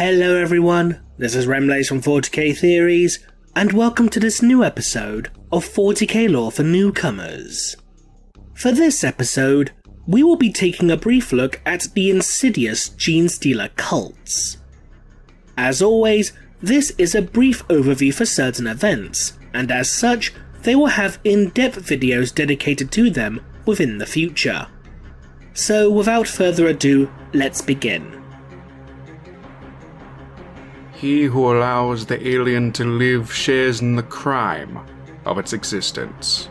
Hello everyone, this is Remlace from 40k Theories, and welcome to this new episode of 40k Lore for Newcomers. For this episode, we will be taking a brief look at the insidious Genestealer Cults. As always, this is a brief overview for certain events, and as such, they will have in-depth videos dedicated to them within the future. So without further ado, let's begin. He who allows the alien to live shares in the crime of its existence.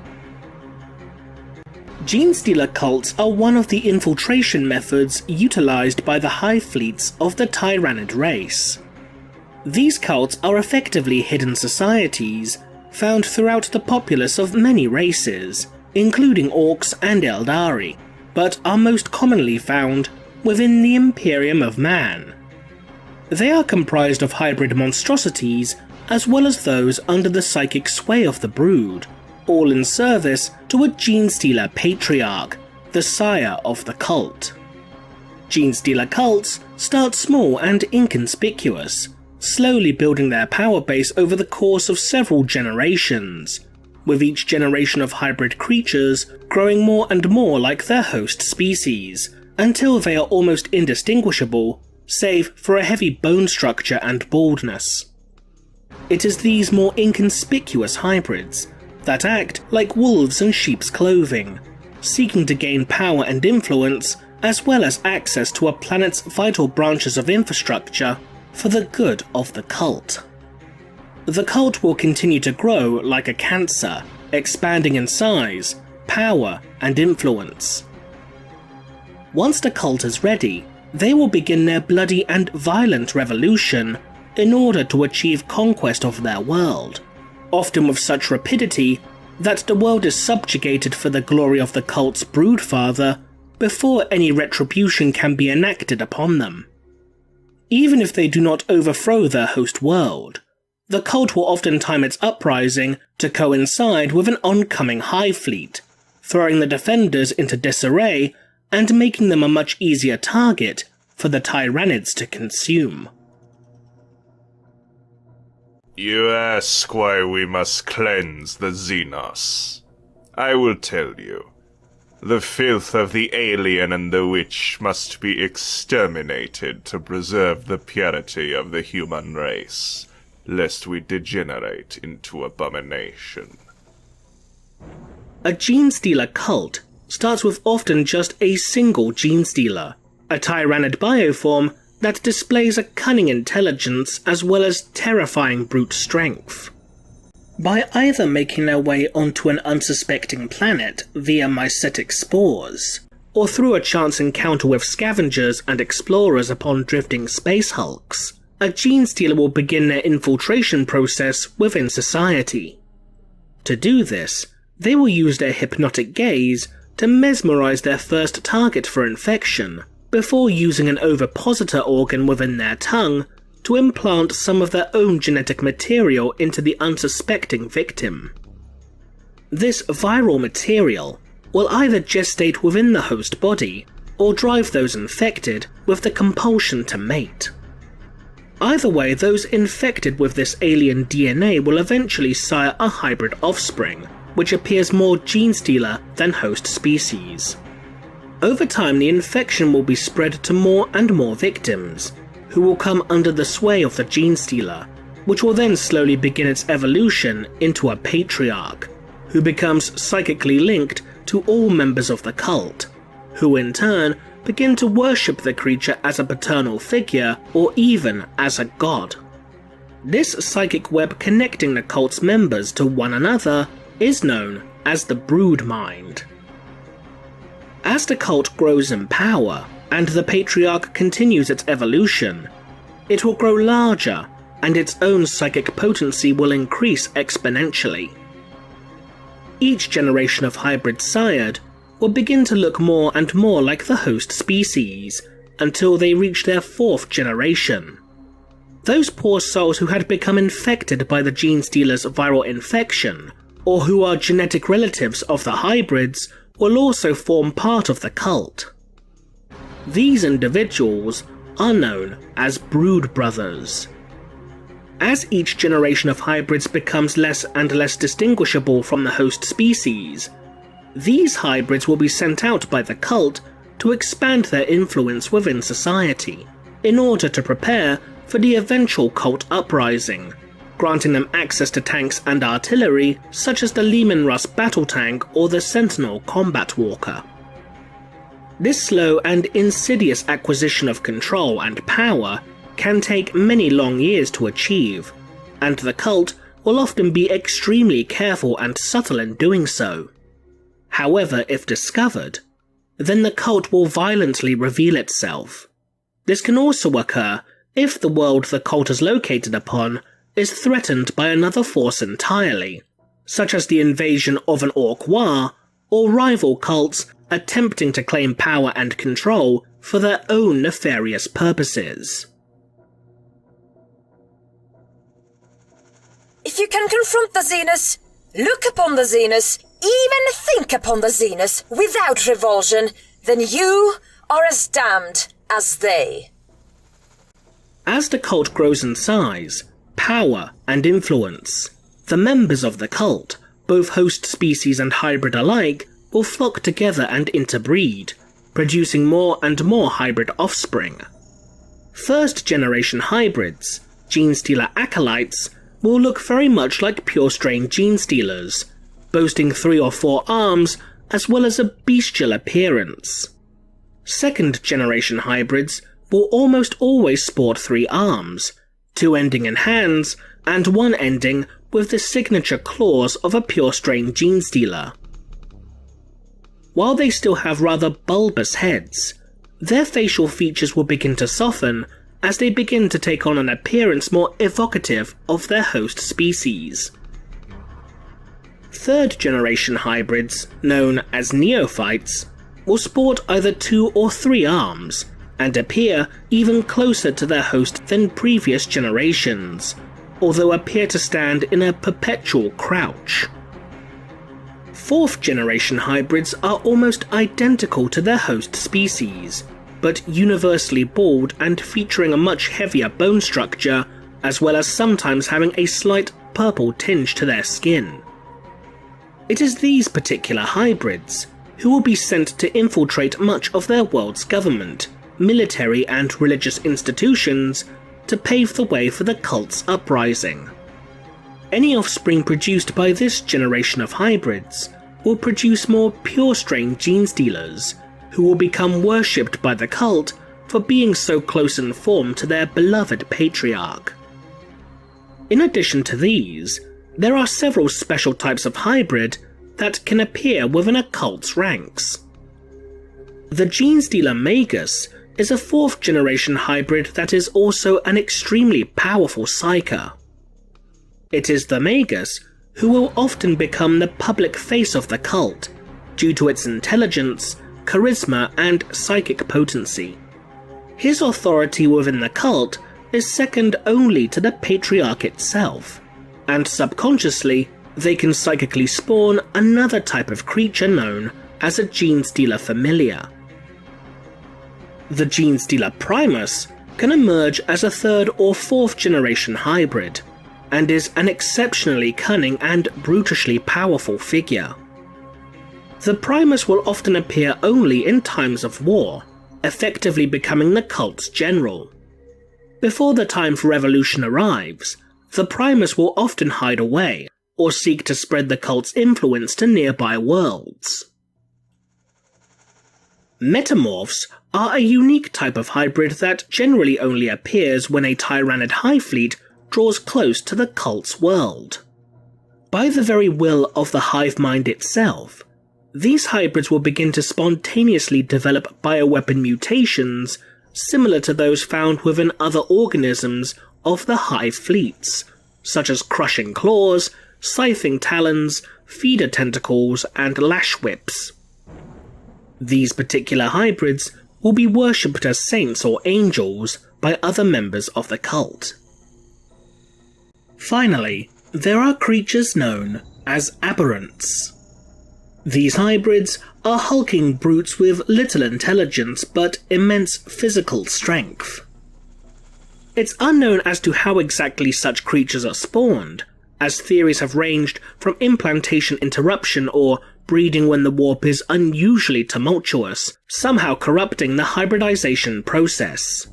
Genestealer cults are one of the infiltration methods utilized by the hive fleets of the Tyrannid race. These cults are effectively hidden societies found throughout the populace of many races, including Orcs and Eldari, but are most commonly found within the Imperium of Man. They are comprised of hybrid monstrosities as well as those under the psychic sway of the Brood, all in service to a Genestealer Patriarch, the sire of the cult. Genestealer cults start small and inconspicuous, slowly building their power base over the course of several generations, with each generation of hybrid creatures growing more and more like their host species, until they are almost indistinguishable save for a heavy bone structure and baldness. It is these more inconspicuous hybrids that act like wolves in sheep's clothing, seeking to gain power and influence as well as access to a planet's vital branches of infrastructure for the good of the cult. The cult will continue to grow like a cancer, expanding in size, power, and influence. Once the cult is ready, they will begin their bloody and violent revolution in order to achieve conquest of their world, often with such rapidity that the world is subjugated for the glory of the cult's broodfather before any retribution can be enacted upon them. Even if they do not overthrow their host world, the cult will often time its uprising to coincide with an oncoming hive fleet, throwing the defenders into disarray and making them a much easier target for the Tyrannids to consume. You ask why we must cleanse the Xenos. I will tell you. The filth of the alien and the witch must be exterminated to preserve the purity of the human race, lest we degenerate into abomination. A Genestealer cult starts with often just a single Genestealer, a Tyrannid bioform that displays a cunning intelligence as well as terrifying brute strength. By either making their way onto an unsuspecting planet via mycetic spores, or through a chance encounter with scavengers and explorers upon drifting space hulks, a Genestealer will begin their infiltration process within society. To do this, they will use their hypnotic gaze to mesmerize their first target for infection, before using an ovipositor organ within their tongue to implant some of their own genetic material into the unsuspecting victim. This viral material will either gestate within the host body, or drive those infected with the compulsion to mate. Either way, those infected with this alien DNA will eventually sire a hybrid offspring, which appears more Genestealer than host species. Over time, the infection will be spread to more and more victims, who will come under the sway of the Genestealer, which will then slowly begin its evolution into a Patriarch, who becomes psychically linked to all members of the cult, who in turn begin to worship the creature as a paternal figure or even as a god. This psychic web connecting the cult's members to one another is known as the Brood Mind. As the cult grows in power, and the Patriarch continues its evolution, it will grow larger, and its own psychic potency will increase exponentially. Each generation of hybrid sired will begin to look more and more like the host species, until they reach their 4th generation. Those poor souls who had become infected by the Genestealer's viral infection, or who are genetic relatives of the hybrids, will also form part of the cult. These individuals are known as brood brothers. As each generation of hybrids becomes less and less distinguishable from the host species, these hybrids will be sent out by the cult to expand their influence within society, in order to prepare for the eventual cult uprising, granting them access to tanks and artillery such as the Leman Russ battle tank or the Sentinel combat walker. This slow and insidious acquisition of control and power can take many long years to achieve, and the cult will often be extremely careful and subtle in doing so. However, if discovered, then the cult will violently reveal itself. This can also occur if the world the cult is located upon is threatened by another force entirely, such as the invasion of an Orc war, or rival cults attempting to claim power and control for their own nefarious purposes. If you can confront the Xenos, look upon the Xenos, even think upon the Xenos without revulsion, then you are as damned as they. As the cult grows in size, power, and influence, the members of the cult, both host species and hybrid alike, will flock together and interbreed, producing more and more hybrid offspring. First-generation hybrids, Genestealer acolytes, will look very much like pure-strain Genestealers, boasting 3 or 4 arms as well as a bestial appearance. Second-generation hybrids will almost always sport 3 arms, 2 ending in hands and 1 ending with the signature claws of a pure-strain Genestealer. While they still have rather bulbous heads, their facial features will begin to soften as they begin to take on an appearance more evocative of their host species. Third-generation hybrids, known as neophytes, will sport either 2 or 3 arms, and appear even closer to their host than previous generations, although appear to stand in a perpetual crouch. Fourth-generation hybrids are almost identical to their host species, but universally bald and featuring a much heavier bone structure, as well as sometimes having a slight purple tinge to their skin. It is these particular hybrids who will be sent to infiltrate much of their world's government, military and religious institutions to pave the way for the cult's uprising. Any offspring produced by this generation of hybrids will produce more pure-strain Genestealers, who will become worshipped by the cult for being so close in form to their beloved patriarch. In addition to these, there are several special types of hybrid that can appear within a cult's ranks. The Genestealer Magus is a 4th-generation hybrid that is also an extremely powerful psyker. It is the Magus who will often become the public face of the cult, due to its intelligence, charisma, and psychic potency. His authority within the cult is second only to the Patriarch itself, and subconsciously they can psychically spawn another type of creature known as a Genestealer Familiar. The Genestealer Primus can emerge as a 3rd or 4th generation hybrid, and is an exceptionally cunning and brutishly powerful figure. The Primus will often appear only in times of war, effectively becoming the cult's general. Before the time for revolution arrives, the Primus will often hide away, or seek to spread the cult's influence to nearby worlds. Metamorphs are a unique type of hybrid that generally only appears when a Tyrannid Hive fleet draws close to the cult's world. By the very will of the hive mind itself, these hybrids will begin to spontaneously develop bioweapon mutations similar to those found within other organisms of the hive fleets, such as crushing claws, scything talons, feeder tentacles, and lash whips. These particular hybrids will be worshipped as saints or angels by other members of the cult. Finally, there are creatures known as aberrants. These hybrids are hulking brutes with little intelligence but immense physical strength. It's unknown as to how exactly such creatures are spawned, as theories have ranged from implantation interruption or breeding when the warp is unusually tumultuous, somehow corrupting the hybridization process.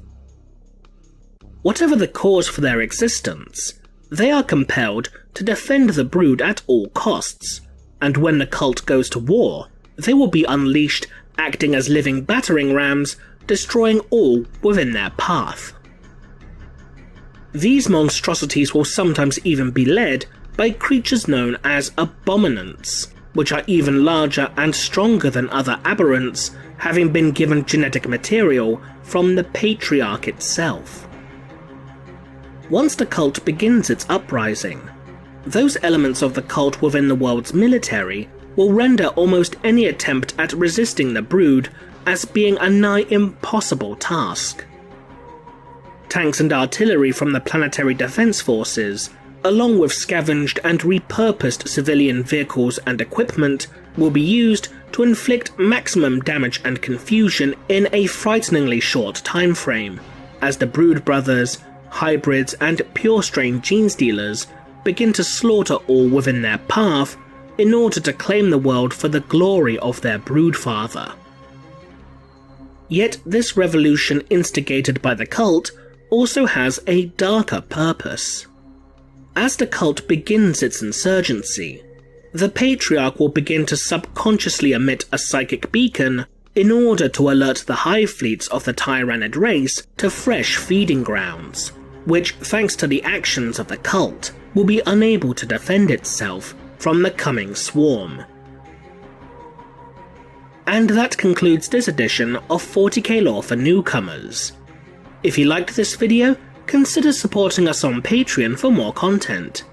Whatever the cause for their existence, they are compelled to defend the brood at all costs, and when the cult goes to war, they will be unleashed, acting as living battering rams, destroying all within their path. These monstrosities will sometimes even be led by creatures known as abominants, which are even larger and stronger than other aberrants, having been given genetic material from the Patriarch itself. Once the cult begins its uprising, those elements of the cult within the world's military will render almost any attempt at resisting the brood as being a nigh impossible task. Tanks and artillery from the planetary defense forces, along with scavenged and repurposed civilian vehicles and equipment, will be used to inflict maximum damage and confusion in a frighteningly short time frame, as the Brood Brothers, hybrids and pure strain Genestealers begin to slaughter all within their path in order to claim the world for the glory of their broodfather. Yet this revolution instigated by the cult also has a darker purpose. As the cult begins its insurgency, the Patriarch will begin to subconsciously emit a psychic beacon in order to alert the hive fleets of the Tyrannid race to fresh feeding grounds, which, thanks to the actions of the cult, will be unable to defend itself from the coming swarm. And that concludes this edition of 40k Lore for Newcomers. If you liked this video, consider supporting us on Patreon for more content.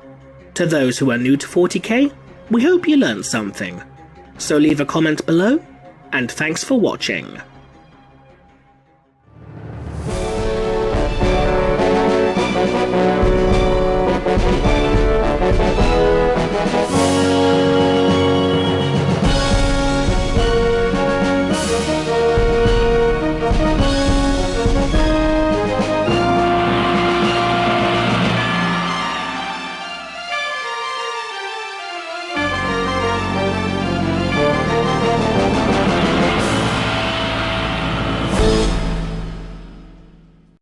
To those who are new to 40k, we hope you learned something. So leave a comment below, and thanks for watching.